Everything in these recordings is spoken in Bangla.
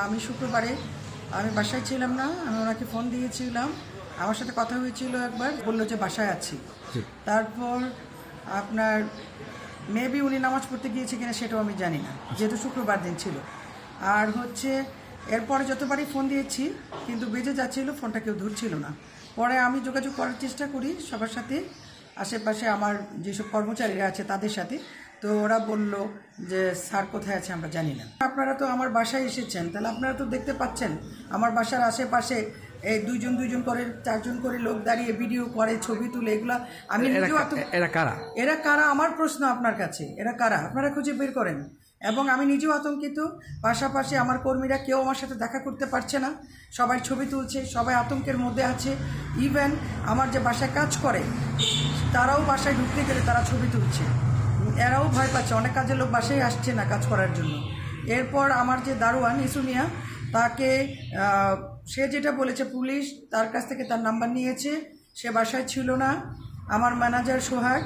আমি শুক্রবারে আমি বাসায় ছিলাম না, আমি ওনাকে ফোন দিয়েছিলাম, আমার সাথে কথা হয়েছিল একবার, বললো যে বাসায় আছি। তারপর আপনার মেবি উনি নামাজ পড়তে গিয়েছে কিনা সেটাও আমি জানি না, যেহেতু শুক্রবার দিন ছিল। আর হচ্ছে এরপরে যতবারই ফোন দিয়েছি কিন্তু বেজে যাচ্ছিল, ফোনটা কেউ ধরছিল না। পরে আমি যোগাযোগ করার চেষ্টা করি সবার সাথে, আশেপাশে আমার যেসব কর্মচারীরা আছে তাদের সাথে, তো ওরা বলল যে স্যার কোথায় আছে আমরা জানি না। আপনারা তো আমার বাসায় এসেছেন, তাহলে আপনারা তো দেখতে পাচ্ছেন আমার বাসার আশেপাশে এই দুইজন করে 4 জন করে লোক দাঁড়িয়ে ভিডিও করে, ছবি তুলে, এগুলা আমি নিজেও এরা কারা আমার প্রশ্ন আপনার কাছে, এরা কারা আপনারা খুঁজে বের করেন। এবং আমি নিজেও আতঙ্কিত, পাশাপাশি আমার কর্মীরা কেউ আমার সাথে দেখা করতে পারছে না, সবাই ছবি তুলছে, সবাই আতঙ্কের মধ্যে আছে। ইভেন আমার যে বাসায় কাজ করে তারাও বাসায় ঢুকতে গেলে তারা ছবি তুলছে, এরাও ভয় পাচ্ছে, অনেক কাজের লোক বাসায় আসছে না কাজ করার জন্য। এরপর আমার যে দারোয়ান ইসুমিয়া, তাকে সে যেটা বলেছে পুলিশ তার কাছ থেকে তার নাম্বার নিয়েছে, সে বাসায় ছিল না। আমার ম্যানেজার সোহাগ,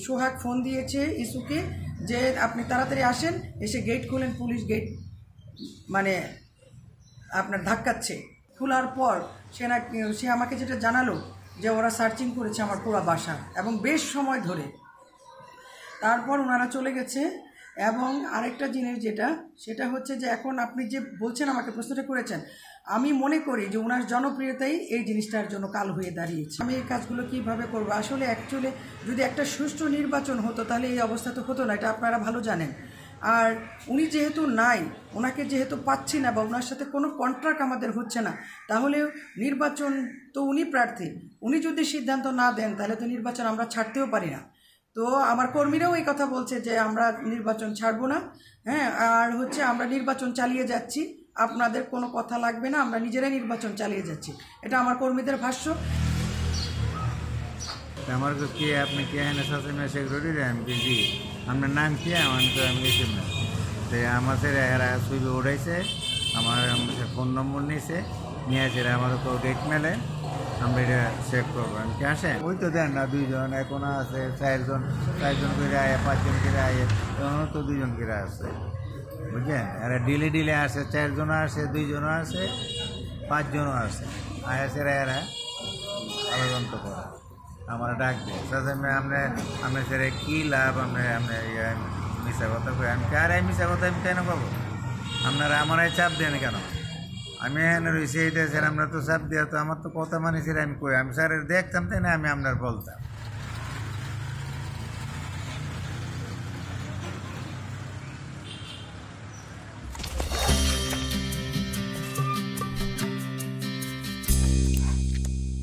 সোহাগ ফোন দিয়েছে ইসুকে যে আপনি তাড়াতাড়ি আসেন, এসে গেট খুলেন, পুলিশ গেট মানে আপনার ধাক্কাচ্ছে। খোলার পর সে আমাকে যেটা জানালো যে ওরা সার্চিং করেছে আমার পুরো বাসা এবং বেশ সময় ধরে। তারপর ওনারা চলে গেছে। এবং আরেকটা জিনিস সেটা হচ্ছে যে এখন আপনি যে বলছেন, আমাকে প্রশ্নটা করেছেন, আমি মনে করি যে ওনার জনপ্রিয়তাই এই জিনিসটার জন্য কাল হয়ে দাঁড়িয়েছে। আমি এই কাজগুলো কীভাবে করবো, আসলে অ্যাকচুয়ালি যদি একটা সুষ্ঠু নির্বাচন হতো তাহলে এই অবস্থা তো হতো না, এটা আপনারা ভালো জানেন। আর উনি যেহেতু নাই, ওনাকে যেহেতু পাচ্ছি না বা ওনার সাথে কোনো কন্ট্রাক্ট আমাদের হচ্ছে না, তাহলে নির্বাচন তো উনি প্রার্থী, উনি যদি সিদ্ধান্ত না দেন তাহলে তো নির্বাচন আমরা ছাড়তেও পারি না। তো আমার কর্মীরাও এই কথা বলছে যে আমরা নির্বাচন ছাড়বো না, হ্যাঁ, আর হচ্ছে আমরা নির্বাচন চালিয়ে যাচ্ছি, আপনাদের কোনো কথা লাগবে না, আমরা নিজেরাই নির্বাচন চালিয়ে যাচ্ছি, এটা আমার কর্মীদের ভাষ্য। আমার কি আপনি কি সেক্রেটারি আমি কি আপনার নাম কি আমার তো আমি গেছি না, তো আমাদের এরা ছবি উঠাইছে, আমার ফোন নম্বর নিয়েছে, নিয়ে আসে আমার তো ডেট মেলে, আমরা এটা চেক করবো। আমি কি আসে ওই তো দেন না, 2 জন এখন আছে, 4 জন করে আয়, 5 জন করে আয়, এখনও তো 2 জন করে আছে, বুঝলেন। এরা ডিলে আসে, 4 জন আসে, 2 জন আসে, 5 জনও আসে, আসে এরা আবেদন তো করে আমার ডাক দিয়ে আপনি স্যার কী লাভ, মিশা কথা কই, আমি কার মিশা কথা আমি কেন পাবো, আপনারা আমার চাপ দেন কেন, আমি এখানে রয়েছি এইটা স্যার, আমরা তো চাপ দেওয়া তো আমার তো কথা মানি স্যার, আমি কই আমি স্যারের দেখতাম তাই না, আমি আপনার বলতাম।